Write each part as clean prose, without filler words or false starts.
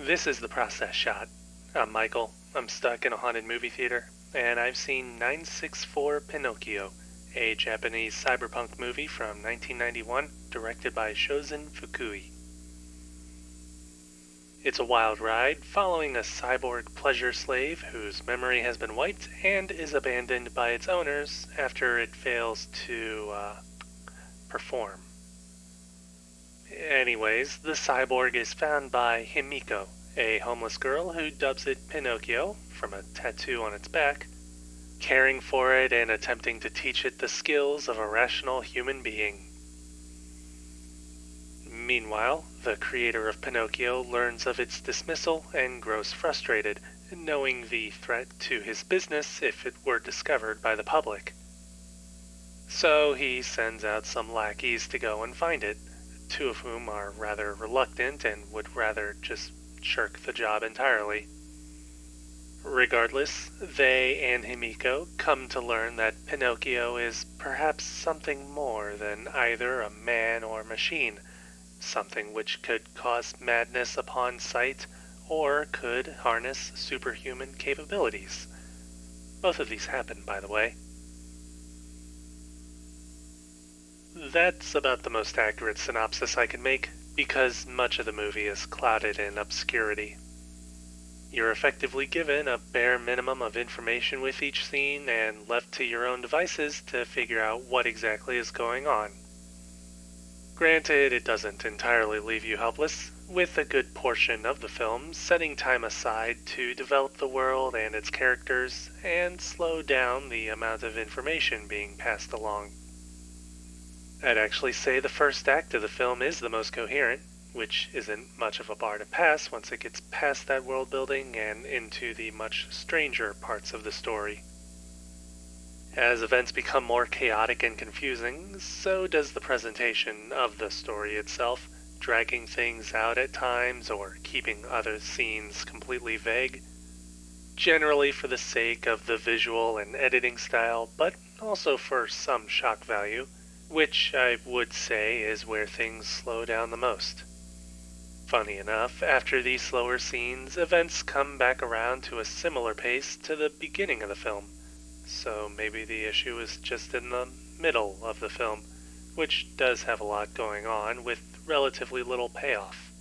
This is the process shot. I'm Michael. I'm stuck in a haunted movie theater, and I've seen 964 Pinocchio, a Japanese cyberpunk movie from 1991 directed by Shozin Fukui. It's a wild ride following a cyborg pleasure slave whose memory has been wiped and is abandoned by its owners after it fails to perform. Anyways, the cyborg is found by Himiko, a homeless girl who dubs it Pinocchio from a tattoo on its back, caring for it and attempting to teach it the skills of a rational human being. Meanwhile, the creator of Pinocchio learns of its dismissal and grows frustrated, knowing the threat to his business if it were discovered by the public. So he sends out some lackeys to go and find it, two of whom are rather reluctant and would rather just shirk the job entirely. Regardless, they and Himiko come to learn that Pinocchio is perhaps something more than either a man or machine, something which could cause madness upon sight or could harness superhuman capabilities. Both of these happen, by the way. That's about the most accurate synopsis I can make, because much of the movie is clouded in obscurity. You're effectively given a bare minimum of information with each scene and left to your own devices to figure out what exactly is going on. Granted, it doesn't entirely leave you helpless, with a good portion of the film setting time aside to develop the world and its characters and slow down the amount of information being passed along. I'd actually say the first act of the film is the most coherent, which isn't much of a bar to pass once it gets past that world building and into the much stranger parts of the story. As events become more chaotic and confusing, so does the presentation of the story itself, dragging things out at times or keeping other scenes completely vague, generally for the sake of the visual and editing style, but also for some shock value, which I would say is where things slow down the most. Funny enough, after these slower scenes, events come back around to a similar pace to the beginning of the film, so maybe the issue is just in the middle of the film, which does have a lot going on with relatively little payoff.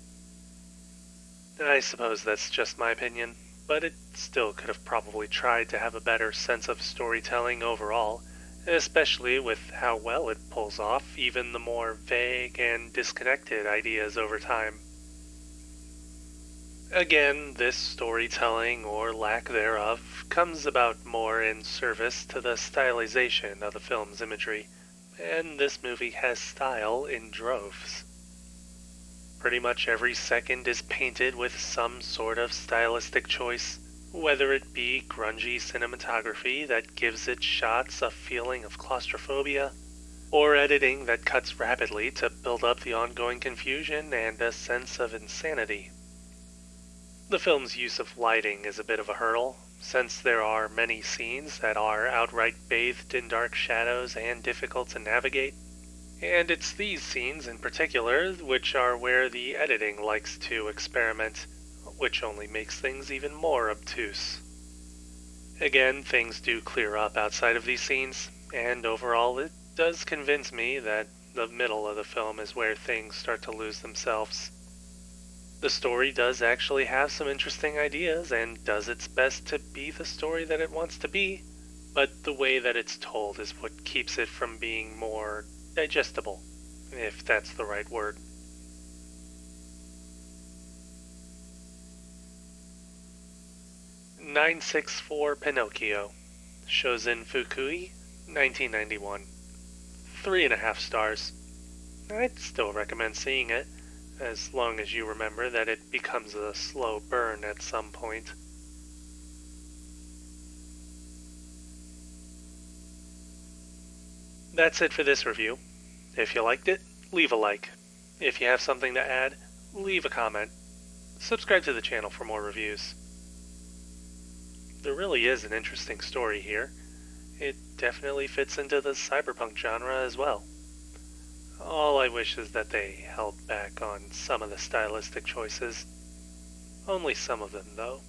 I suppose that's just my opinion, but it still could have probably tried to have a better sense of storytelling overall, especially with how well it pulls off even the more vague and disconnected ideas over time. Again, this storytelling, or lack thereof, comes about more in service to the stylization of the film's imagery, and this movie has style in droves. Pretty much every second is painted with some sort of stylistic choice, whether it be grungy cinematography that gives its shots a feeling of claustrophobia, or editing that cuts rapidly to build up the ongoing confusion and a sense of insanity. The film's use of lighting is a bit of a hurdle, since there are many scenes that are outright bathed in dark shadows and difficult to navigate, and it's these scenes in particular which are where the editing likes to experiment, which only makes things even more obtuse. Again, things do clear up outside of these scenes, and overall it does convince me that the middle of the film is where things start to lose themselves. The story does actually have some interesting ideas and does its best to be the story that it wants to be, but the way that it's told is what keeps it from being more digestible, if that's the right word. "964 Pinocchio", Shozin Fukui, 1991. 3.5 stars. I'd still recommend seeing it, as long as you remember that it becomes a slow burn at some point. That's it for this review. If you liked it, leave a like. If you have something to add, leave a comment. Subscribe to the channel for more reviews. There really is an interesting story here. It definitely fits into the cyberpunk genre as well. All I wish is that they held back on some of the stylistic choices. Only some of them, though.